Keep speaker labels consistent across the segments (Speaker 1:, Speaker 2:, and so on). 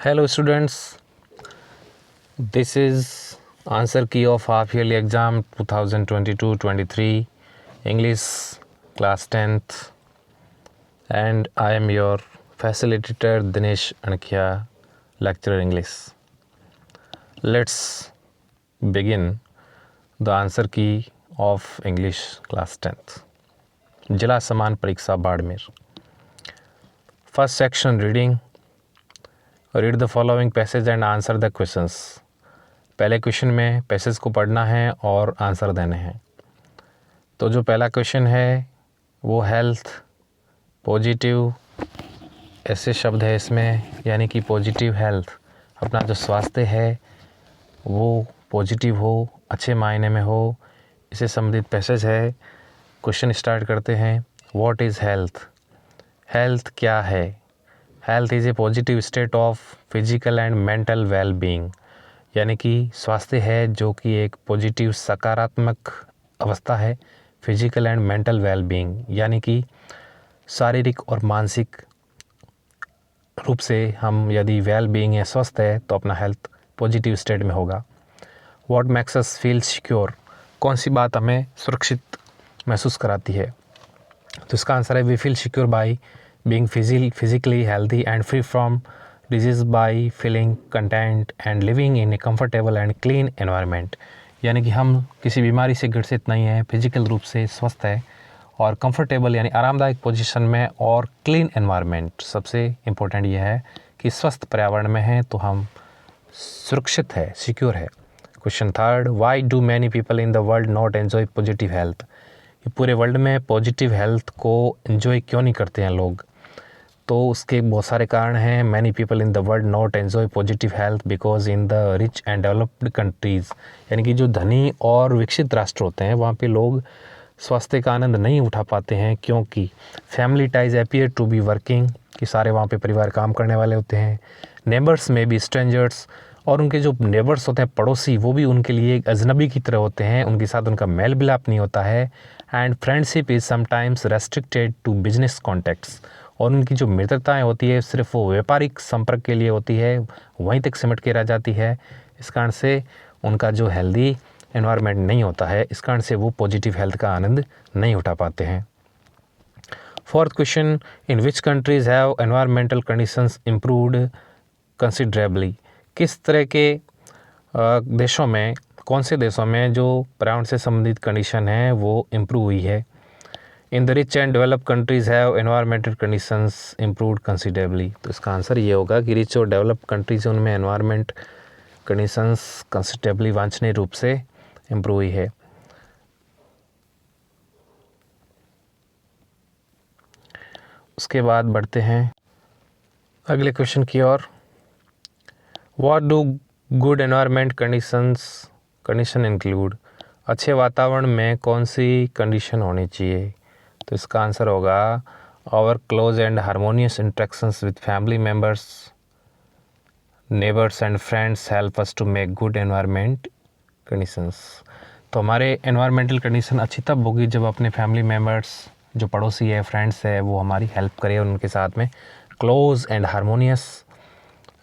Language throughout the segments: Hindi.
Speaker 1: Hello students, this is answer key of half yearly exam 2022-23 English class 10th and I am your facilitator Dinesh Ankhya, lecturer English. Let's begin the answer key of English class 10th. जिला समान परीक्षा Barmer. First section reading. Read the following passage and answer the questions. पहले क्वेश्चन में पैसेज को पढ़ना है और आंसर देने हैं. तो जो पहला क्वेश्चन है वो हेल्थ पॉजिटिव ऐसे शब्द है इसमें, यानी कि पॉजिटिव हेल्थ, अपना जो स्वास्थ्य है वो पॉजिटिव हो, अच्छे मायने में हो, इससे संबंधित पैसेज है. क्वेश्चन स्टार्ट करते हैं. What is health? हेल्थ क्या है? Health is a positive state of physical and mental well being, यानी कि स्वास्थ्य है जो कि एक पॉजिटिव सकारात्मक अवस्था है. Physical and mental well being यानी कि शारीरिक और मानसिक रूप से हम यदि वेल बीइंग है, स्वस्थ है, तो अपना हेल्थ पॉजिटिव स्टेट में होगा. What makes us feel secure? कौन सी बात हमें सुरक्षित महसूस कराती है? तो इसका आंसर है we feel secure by being physically healthy and free from disease by feeling content and living in a comfortable and clean environment. यानी कि हम किसी बीमारी से ग्रसित नहीं हैं, फिजिकल रूप से स्वस्थ है और कंफर्टेबल यानी आरामदायक पोजीशन में और क्लीन एनवायरनमेंट. सबसे इम्पोर्टेंट ये है कि स्वस्थ पर्यावरण में है तो हम सुरक्षित है, सिक्योर है. Question third. Why do many people in the world not enjoy positive health? पूरे वर्ल्ड में पॉजिटिव हेल्थ को एंजॉय क्यों नहीं करते हैं लोग? तो उसके बहुत सारे कारण हैं. Many people in the world not enjoy positive health because in the rich and developed countries, यानी कि जो धनी और विकसित राष्ट्र होते हैं वहाँ पे लोग स्वास्थ्य का आनंद नहीं उठा पाते हैं, क्योंकि family ties appear to be working, कि सारे वहाँ पे परिवार काम करने वाले होते हैं. नेबर्स में भी स्ट्रेंजर्स, और उनके जो नेबर्स होते हैं पड़ोसी, वो भी उनके लिए एक अजनबी की तरह होते हैं, उनके साथ उनका मेल मिलाप नहीं होता है. And friendship is sometimes restricted to business contacts, और उनकी जो मित्रताएं होती है सिर्फ वो व्यापारिक संपर्क के लिए होती है, वहीं तक सिमट के रह जाती है. इस कारण से उनका जो हेल्दी एनवायरनमेंट नहीं होता है, इस कारण से वो पॉजिटिव हेल्थ का आनंद नहीं उठा पाते हैं. Fourth question. In which countries have environmental conditions improved considerably? किस तरह के देशों में, कौन से देशों में जो पर्यावरण से संबंधित कंडीशन है वो इम्प्रूव हुई है? In the rich and developed countries have environmental conditions improved considerably. तो इसका आंसर ये होगा कि रिच और डेवलप्ड कंट्रीज़ उनमें एनवायरमेंट कंडीशंस कंसिडरेबली वांछनीय रूप से इम्प्रूव हुई है. उसके बाद बढ़ते हैं अगले क्वेश्चन की ओर. What do good environment condition include? अच्छे वातावरण में कौन सी कंडीशन होनी चाहिए? तो इसका आंसर होगा our close and harmonious interactions with family members, neighbours and friends help us to make good environment conditions. तो हमारे एनवायरमेंटल कंडीशन अच्छी तब होगी जब अपने फैमिली मेम्बर्स, जो पड़ोसी है, फ्रेंड्स है, वो हमारी हेल्प करें, उनके साथ में क्लोज एंड हारमोनियस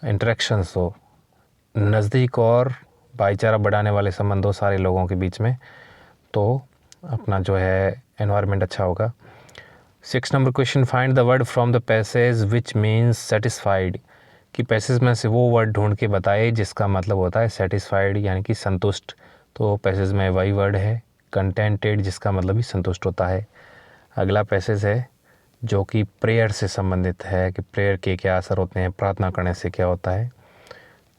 Speaker 1: इंटरेक्शंस हो, नज़दीक और भाईचारा बढ़ाने वाले संबंध हो सारे लोगों के बीच में, तो अपना जो है एनवायरनमेंट अच्छा होगा. 6 number question. Find the word from the passage which means satisfied? कि पैसेज में से वो वर्ड ढूंढ के बताए जिसका मतलब होता है सेटिस्फाइड, यानी कि संतुष्ट. तो पैसेज में वही वर्ड है कंटेंटेड, जिसका मतलब भी संतुष्ट होता है. अगला पैसेज है जो कि प्रेयर से संबंधित है, कि प्रेयर के क्या असर होते हैं, प्रार्थना करने से क्या होता है.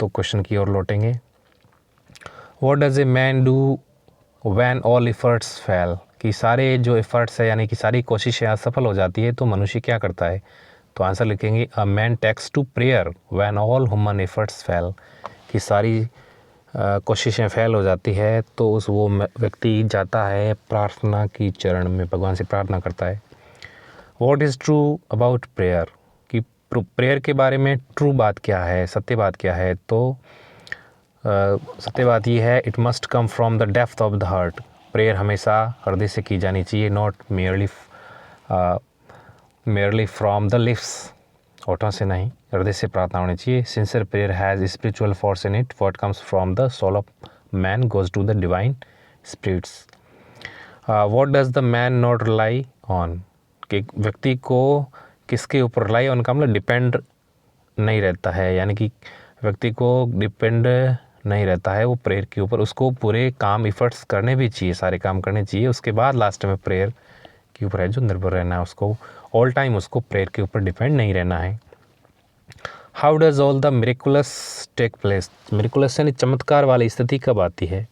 Speaker 1: तो क्वेश्चन की ओर लौटेंगे. What does a man do when all efforts fail? कि सारे जो एफर्ट्स है यानी कि सारी कोशिशें असफल हो जाती है तो मनुष्य क्या करता है? तो आंसर लिखेंगे a man takes to prayer when all human efforts fail. कि सारी कोशिशें फेल हो जाती है तो वो व्यक्ति जाता है प्रार्थना की चरण में, भगवान से प्रार्थना करता है. What is true about prayer? कि प्रेयर के बारे में ट्रू बात क्या है, सत्य बात क्या है? तो सत्य बात ये है it must come from the depth of the heart. Prayer हमेशा हृदय से की जानी चाहिए, not merely from the lips. होठों से नहीं, हृदय से प्रार्थना होनी चाहिए। Sincere prayer has spiritual force in it, what comes from the soul of man goes to the divine spirits. What does the man not rely on, कि व्यक्ति को किसके ऊपर रिलाई ऑन का मतलब डिपेंड नहीं रहता है, यानी कि व्यक्ति को डिपेंड नहीं रहता है वो प्रेयर के ऊपर, उसको पूरे काम इफ़र्ट्स करने भी चाहिए, सारे काम करने चाहिए, उसके बाद लास्ट में प्रेयर के ऊपर है जो निर्भर रहना है, उसको ऑल टाइम उसको प्रेयर के ऊपर डिपेंड नहीं रहना है। How does all the miraculous take place, miraculous यानी चमत्कार वाली स्थिति कब आती है?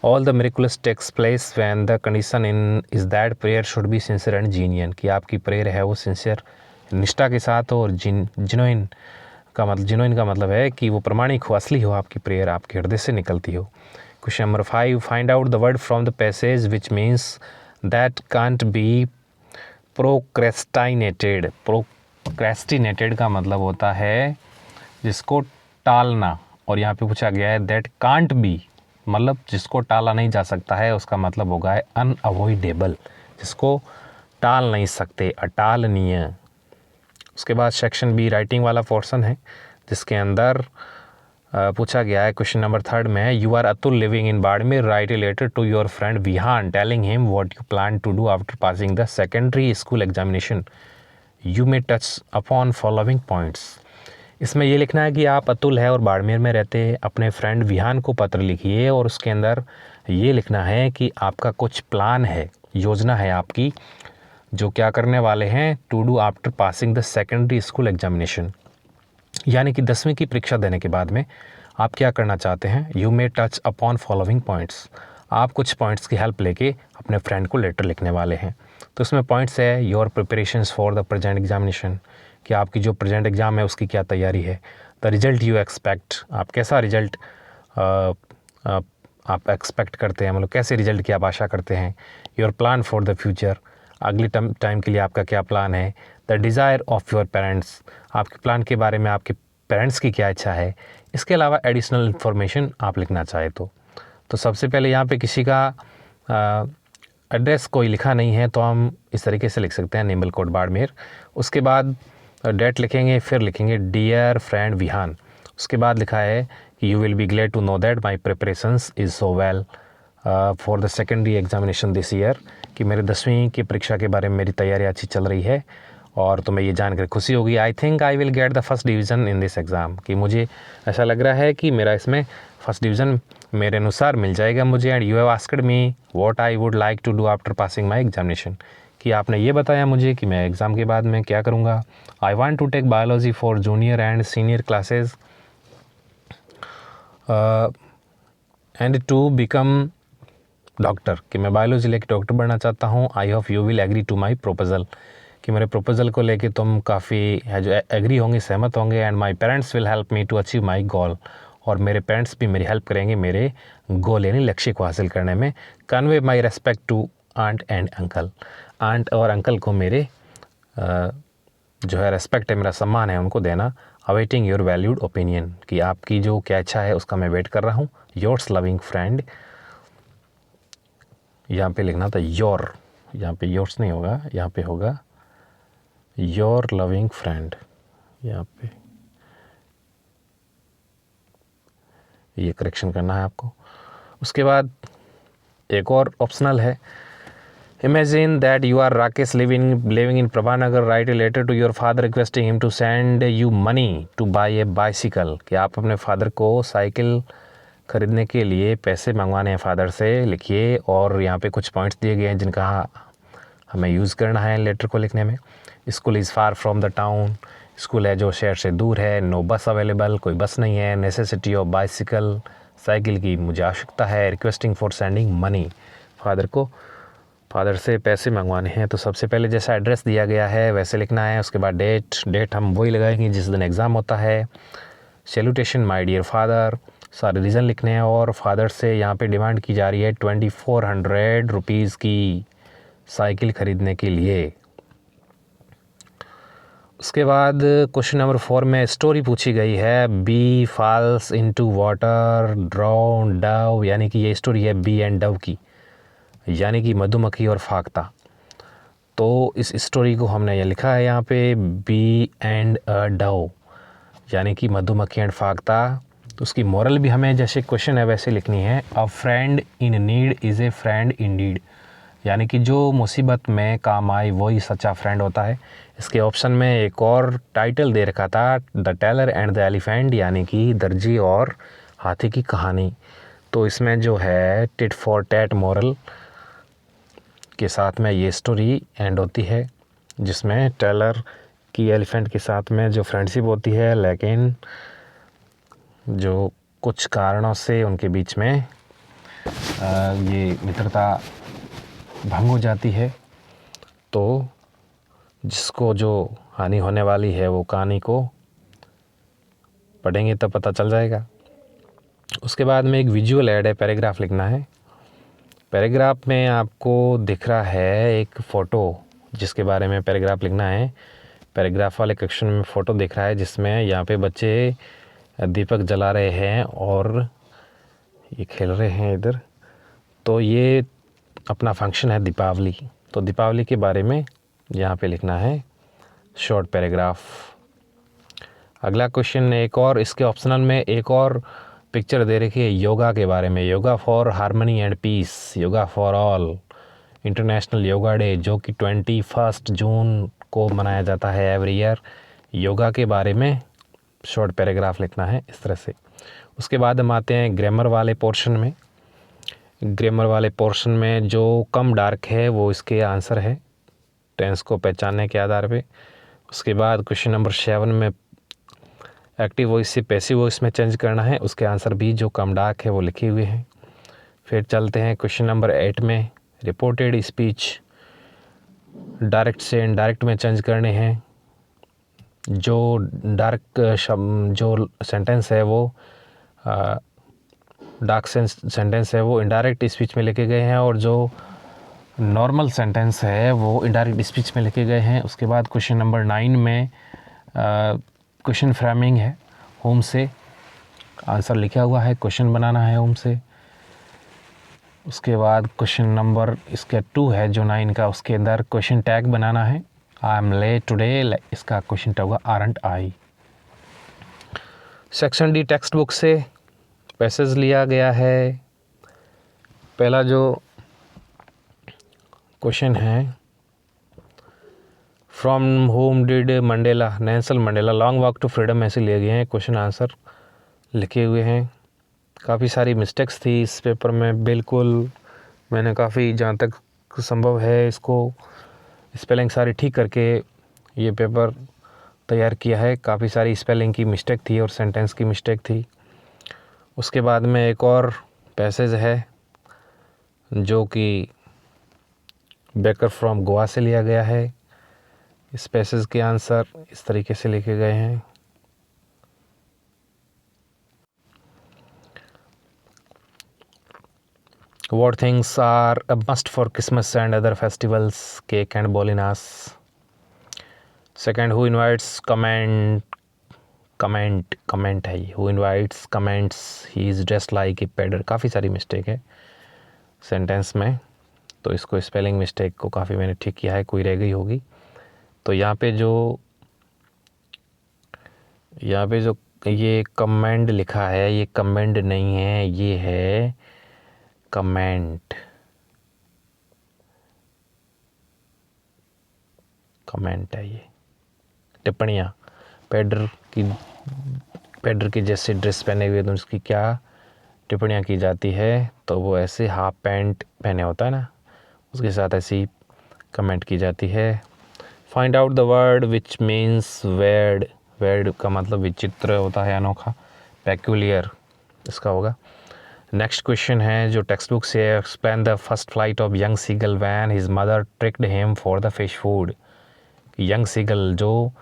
Speaker 1: All the miraculous takes place when the condition in is that prayer should be sincere and genuine, कि आपकी प्रेयर है वो सिंसियर निष्ठा के साथ हो, और जिनोइन का मतलब है कि वो प्रमाणिक हो, असली हो, आपकी प्रेयर आपके हृदय से निकलती हो। Question number 5, find out the word from the passage which means that can't be procrastinated. Procrastinated का मतलब होता है जिसको टालना, और यहाँ पे पूछा गया है दैट कांट बी, मतलब जिसको टाला नहीं जा सकता है, उसका मतलब होगा है अनअवॉइडेबल, जिसको टाल नहीं सकते, अटालनीय। उसके बाद सेक्शन बी राइटिंग वाला पोर्शन है, जिसके अंदर पूछा गया है क्वेश्चन नंबर 3 में, you are Atul living in Barmer, write a letter to your friend Vihaan telling him what you plan to do after passing the secondary school examination, you may touch upon following points. इसमें ये लिखना है कि आप अतुल है और बाड़मेर में रहते अपने फ्रेंड विहान को पत्र लिखिए, और उसके अंदर ये लिखना है कि आपका कुछ प्लान है, योजना है आपकी, जो क्या करने वाले हैं, to do after passing the secondary school examination, यानी कि 10वीं की परीक्षा देने के बाद में आप क्या करना चाहते हैं। You may touch upon following points, आप कुछ पॉइंट्स की हेल्प लेके अपने फ्रेंड को लेटर लिखने वाले हैं। तो इसमें पॉइंट्स है, your preparations for the present examination, कि आपकी जो प्रेजेंट एग्ज़ाम है उसकी क्या तैयारी है। द रिज़ल्ट यू एक्सपेक्ट, आप कैसा रिज़ल्ट आप एक्सपेक्ट करते हैं, मतलब कैसे रिज़ल्ट की आप आशा करते हैं। Your plan for the future, अगले टाइम के लिए आपका क्या प्लान है। The desire of your parents, आपके प्लान के बारे में आपके पेरेंट्स की क्या इच्छा है। इसके अलावा एडिशनल इन्फॉर्मेशन आप लिखना चाहे तो सबसे पहले यहाँ पे किसी का एड्रेस कोई लिखा नहीं है, तो हम इस तरीके से लिख सकते हैं, निम्बलकोट बाड़मेर। उसके बाद डेट लिखेंगे, फिर लिखेंगे डियर फ्रेंड विहान। उसके बाद लिखा है कि you will be glad to know that my preparations is so well for the secondary examination this year, कि मेरे 10वीं की परीक्षा के बारे में मेरी तैयारी अच्छी चल रही है, और तुम्हें ये जानकर खुशी होगी। I think I will get the first division in this exam, कि मुझे ऐसा लग रहा है कि मेरा इसमें फर्स्ट डिवीज़न मेरे अनुसार मिल जाएगा मुझे। And you have asked me what I would like to do after passing my examination, कि आपने ये बताया मुझे कि मैं एग्ज़ाम के बाद में क्या करूँगा। I want to take biology for junior and senior classes and to become doctor, कि मैं बायोलॉजी लेके डॉक्टर बनना चाहता हूँ। I hope you will agree to my proposal, कि मेरे प्रोपोज़ल को लेके तुम काफ़ी है जो एग्री होंगे, सहमत होंगे। And my parents will help me to achieve my goal, और मेरे पेरेंट्स भी मेरी हेल्प करेंगे मेरे गोल यानी लक्ष्य को हासिल करने में। Convey my respect to aunt and uncle, aunt और अंकल को मेरे जो है रेस्पेक्ट है, मेरा सम्मान है, उनको देना। अवेटिंग योर वैल्यूड ओपिनियन, कि आपकी जो क्या इच्छा है उसका मैं वेट कर रहा हूँ। योर्स लविंग फ्रेंड, यहाँ पे लिखना था योर, यहाँ पे योर्स नहीं होगा, यहाँ पे होगा योर लविंग फ्रेंड, यहाँ पे ये करेक्शन करना है आपको। उसके बाद एक और ऑप्शनल है, imagine that you are Rakesh living in Prabhanagar, write a letter to your father requesting him to send you money to buy a bicycle, कि आप अपने फादर को साइकिल ख़रीदने के लिए पैसे मंगवाने हैं फादर से, लिखिए। और यहाँ पे कुछ पॉइंट्स दिए गए हैं जिनका हमें यूज़ करना है लेटर को लिखने में। School is far from the town, school है जो शहर से दूर है। नो बस अवेलेबल, कोई बस नहीं है। नेसेसिटी ऑफ बाइसिकल, साइकिल की मुझे आवश्यकता है। Requesting for sending money, father से पैसे मंगवाने हैं। तो सबसे पहले जैसा एड्रेस दिया गया है वैसे लिखना है। उसके बाद डेट हम वही लगाएंगे जिस दिन एग्ज़ाम होता है। सैल्यूटेशन माय डियर फादर, सारे रीज़न लिखने हैं। और फादर से यहाँ पे डिमांड की जा रही है 2400 रुपीज़ की साइकिल ख़रीदने के लिए। उसके बाद क्वेश्चन नंबर 4 में स्टोरी पूछी गई है, bee falls into water, drown, dove, यानी कि ये स्टोरी है बी एंड डव की, यानी कि मधुमक्खी और फाख्ता। तो इस स्टोरी को हमने ये लिखा है यहाँ पे बी एंड अ डव, यानी कि मधुमक्खी एंड फाख्ता। तो उसकी मोरल भी हमें जैसे क्वेश्चन है वैसे लिखनी है। A friend in need is a friend in deed, यानी कि जो मुसीबत में काम आए वही सच्चा फ्रेंड होता है। इसके ऑप्शन में एक और टाइटल दे रखा था, the tailor and the elephant, यानी कि दर्जी और हाथी की कहानी। तो इसमें जो है टिट फॉर टैट मॉरल के साथ में ये स्टोरी एंड होती है, जिसमें टेलर की एलिफेंट के साथ में जो फ्रेंडशिप होती है, लेकिन जो कुछ कारणों से उनके बीच में ये मित्रता भंग हो जाती है। तो जिसको जो हानि होने वाली है वो कहानी को पढ़ेंगे तब पता चल जाएगा। उसके बाद में एक विजुअल ऐड है, पैराग्राफ लिखना है। पैराग्राफ में आपको दिख रहा है एक फ़ोटो जिसके बारे में पैराग्राफ लिखना है। पैराग्राफ वाले क्वेश्चन में फ़ोटो दिख रहा है जिसमें यहाँ पे बच्चे दीपक जला रहे हैं और ये खेल रहे हैं इधर। तो ये अपना फंक्शन है दीपावली। तो दीपावली के बारे में यहाँ पे लिखना है शॉर्ट पैराग्राफ। अगला क्वेश्चन एक और, इसके ऑप्शनल में एक और पिक्चर दे रखी है योगा के बारे में। Yoga for harmony and peace, yoga for all, international yoga day, जो कि 21 जून को मनाया जाता है एवरी ईयर। योगा के बारे में शॉर्ट पैराग्राफ लिखना है इस तरह से। उसके बाद हम आते हैं ग्रामर वाले पोर्शन में। ग्रामर वाले पोर्शन में जो कम डार्क है वो इसके आंसर है, टेंस को पहचानने के आधार पे। उसके बाद क्वेश्चन नंबर 7 में एक्टिव वॉइस से पैसिव वॉइस में चेंज करना है, उसके आंसर भी जो कम डार्क है वो लिखे हुए हैं। फिर चलते हैं क्वेश्चन नंबर 8 में, रिपोर्टेड स्पीच डायरेक्ट से इनडायरेक्ट में चेंज करने हैं। जो डार्क शब्द जो सेंटेंस है वो डार्क सेंटेंस है वो इनडायरेक्ट स्पीच में लिखे गए हैं, और जो नॉर्मल सेंटेंस है वो इनडायरेक्ट स्पीच में लिखे गए हैं। उसके बाद क्वेश्चन नंबर 9 में क्वेश्चन फ्रेमिंग है, होम से आंसर लिखा हुआ है, क्वेश्चन बनाना है होम से। उसके बाद क्वेश्चन नंबर इसके 2 है जो 9 का, उसके अंदर क्वेश्चन टैग बनाना है। आई एम लेट टुडे, इसका क्वेश्चन टैग होगा aren't I. Section D text book से पैसेज लिया गया है। पहला जो क्वेश्चन है, from home did Mandela, Nelson Mandela long walk to freedom, ऐसे लिए गए हैं। क्वेश्चन आंसर लिखे हुए हैं। काफ़ी सारी मिस्टेक्स थी इस पेपर में, बिल्कुल मैंने काफ़ी जहाँ तक संभव है इसको स्पेलिंग सारी ठीक करके ये पेपर तैयार किया है। काफ़ी सारी स्पेलिंग की मिस्टेक थी और सेंटेंस की मिस्टेक थी। उसके बाद में एक और पैसेज है जो कि बेकर फ्रॉम गोवा से लिया गया है। इस पैसेज के आंसर इस तरीके से लिखे गए हैं। What things are a must for Christmas and other festivals? Cake and bolinas. Second, who invites comment है ये, who invites comments, he is dressed like a peddler। काफ़ी सारी मिस्टेक है सेंटेंस में, तो इसको स्पेलिंग मिस्टेक को काफ़ी मैंने ठीक किया है, कोई रह गई होगी। तो यहाँ पे जो ये कमेंड लिखा है, ये कमेंड नहीं है, ये है कमेंट है ये। टिप्पणियाँ, पैडर की जैसे ड्रेस पहने हुए तो उसकी क्या टिप्पणियाँ की जाती है, तो वो ऐसे हाफ पैंट पहने होता है ना, उसके साथ ऐसी कमेंट की जाती है। Find out the word which means weird, weird का मतलब विचित्र होता है, अनोखा, पेक्यूलियर इसका होगा। नेक्स्ट क्वेश्चन है जो टेक्स्ट बुक से, explain the first flight of young seagull when his mother tricked him for the fish food. Young seagull जो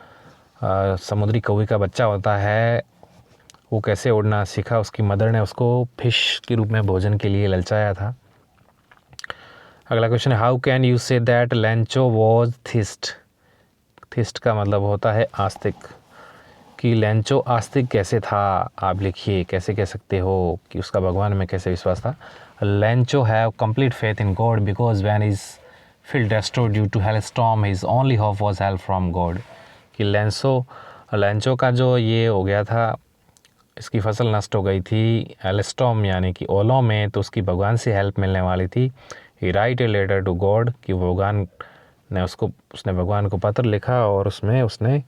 Speaker 1: समुद्री कौवे का बच्चा होता है, वो कैसे उड़ना सीखा, उसकी मदर ने उसको फिश के रूप में भोजन के लिए ललचाया था। अगला क्वेश्चन है, how can you say that Lencho was theist. Theist का मतलब होता है आस्तिक, कि लेंचो आस्तिक कैसे था, आप लिखिए कैसे कह सकते हो कि उसका भगवान में कैसे विश्वास था। Lencho have complete faith in God because when his field restored due to hailstorm. His only hope was help from God. कि लेंचो का जो ये हो गया था, इसकी फसल नष्ट हो गई थी हेलस्टॉर्म यानी कि ओलों में, तो उसकी भगवान से हेल्प मिलने वाली थी. He write a letter to God कि उसने भगवान को पत्र लिखा और उसमें उसने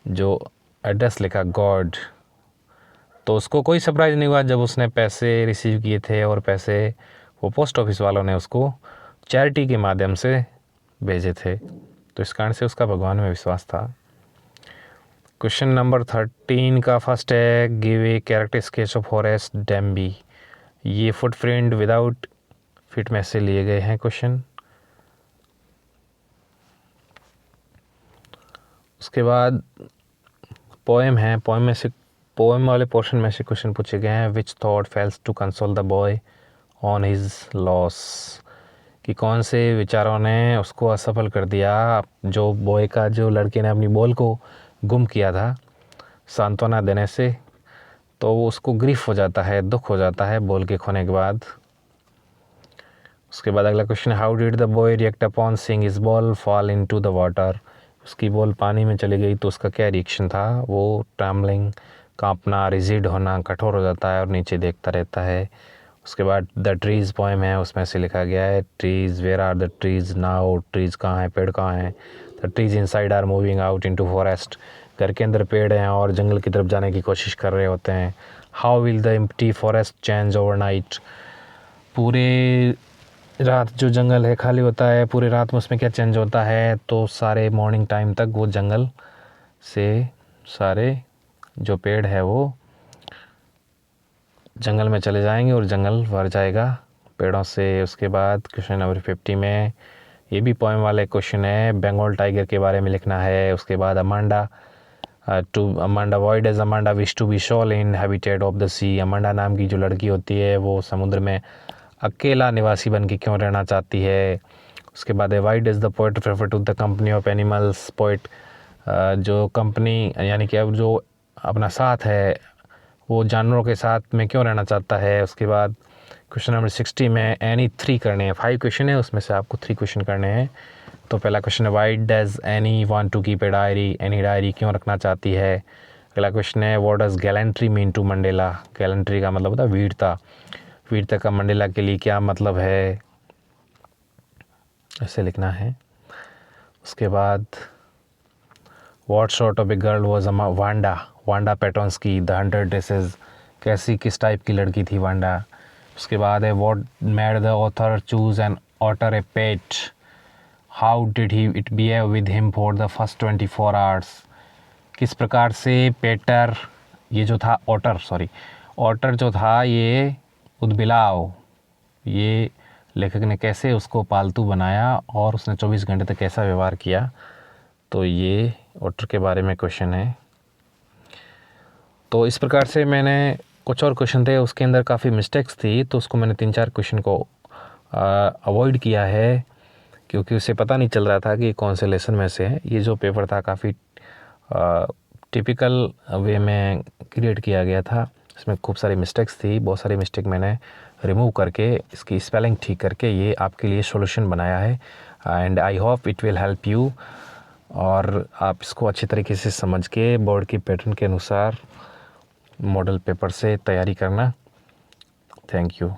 Speaker 1: जो एड्रेस लिखा गॉड. तो उसको कोई सरप्राइज़ नहीं हुआ जब उसने पैसे रिसीव किए थे, और पैसे वो पोस्ट ऑफिस वालों ने उसको चैरिटी के माध्यम से भेजे थे. तो इस कारण से उसका भगवान में विश्वास था. क्वेश्चन नंबर 13 का फर्स्ट है, give a character sketch of Horace Danby. ये फुटप्रिंट विदाउट फिट में से लिए गए हैं क्वेश्चन. उसके बाद पोएम है, पोएम वाले पोर्शन में से क्वेश्चन पूछे गए हैं. Which thought fails to console the boy on his loss. कि कौन से विचारों ने उसको असफल कर दिया, जो बॉय का, जो लड़के ने अपनी बॉल को गुम किया था, सांत्वना देने से. तो उसको ग्रीफ हो जाता है, दुख हो जाता है बॉल के खोने के बाद. उसके बाद अगला question, how did the boy react upon seeing his ball fall into the water. उसकी बॉल पानी में चली गई तो उसका क्या रिएक्शन था. वो ट्रैम्बलिंग, कांपना, रिजिड होना, कठोर हो जाता है और नीचे देखता रहता है. उसके बाद द ट्रीज़ पोएम है, उसमें से लिखा गया है, trees where are the trees now. Trees कहाँ हैं, पेड़ कहाँ हैं. The trees inside are moving out into forest. घर के अंदर पेड़ हैं और जंगल की तरफ जाने की कोशिश कर रहे होते हैं. How will the empty forest change overnight. पूरे रात जो जंगल है खाली होता है, पूरे रात में उसमें क्या चेंज होता है. तो सारे मॉर्निंग टाइम तक वो जंगल से सारे जो पेड़ है वो जंगल में चले जाएंगे और जंगल भर जाएगा पेड़ों से. उसके बाद क्वेश्चन नंबर 50 में ये भी पोएम वाले क्वेश्चन है, बंगाल टाइगर के बारे में लिखना है. उसके बाद Amanda void as Amanda wish to be shoal in habitat of the sea. Amanda नाम की जो लड़की होती है वो समुद्र में अकेला निवासी बन के क्यों रहना चाहती है. उसके बाद है, why does the poet prefer to the company of animals. Poet जो कंपनी यानी कि अब जो अपना साथ है वो जानवरों के साथ में क्यों रहना चाहता है. उसके बाद क्वेश्चन नंबर 60 में एनी 3 करने हैं. 5 क्वेश्चन है, उसमें से आपको 3 क्वेश्चन करने हैं. तो पहला क्वेश्चन है, why does Annie want to keep a diary. Annie diary क्यों रखना चाहती है. अगला क्वेश्चन है, what does gallantry mean to Mandela. Gallantry का मतलब होता है वीरता. वीरता का मंडेला के लिए क्या मतलब है, ऐसे लिखना है. उसके बाद what sort of a girl was Wanda Petronski. The 100 dresses. किस टाइप की लड़की थी वांडा. उसके बाद है, what made the author choose an otter a pet. How did he it behave with him for the first 24 hours. किस प्रकार से पेटर, ये जो था ऑटर जो था, ये उदबिलाव, ये लेखक ने कैसे उसको पालतू बनाया और उसने 24 घंटे तक कैसा व्यवहार किया. तो ये ऑटर के बारे में क्वेश्चन है. तो इस प्रकार से मैंने कुछ और क्वेश्चन थे, उसके अंदर काफ़ी मिस्टेक्स थी, तो उसको मैंने 3-4 क्वेश्चन को अवॉइड किया है, क्योंकि उसे पता नहीं चल रहा था कि कौन से लेसन में से है. ये जो पेपर था काफ़ी टिपिकल वे में क्रिएट किया गया था. इसमें खूब सारी मिस्टेक्स थी. बहुत सारी मिस्टेक मैंने रिमूव करके, इसकी स्पेलिंग ठीक करके ये आपके लिए सॉल्यूशन बनाया है. And I hope it will help you. और आप इसको अच्छी तरीके से समझ के बोर्ड की पैटर्न के अनुसार मॉडल पेपर से तैयारी करना. Thank you.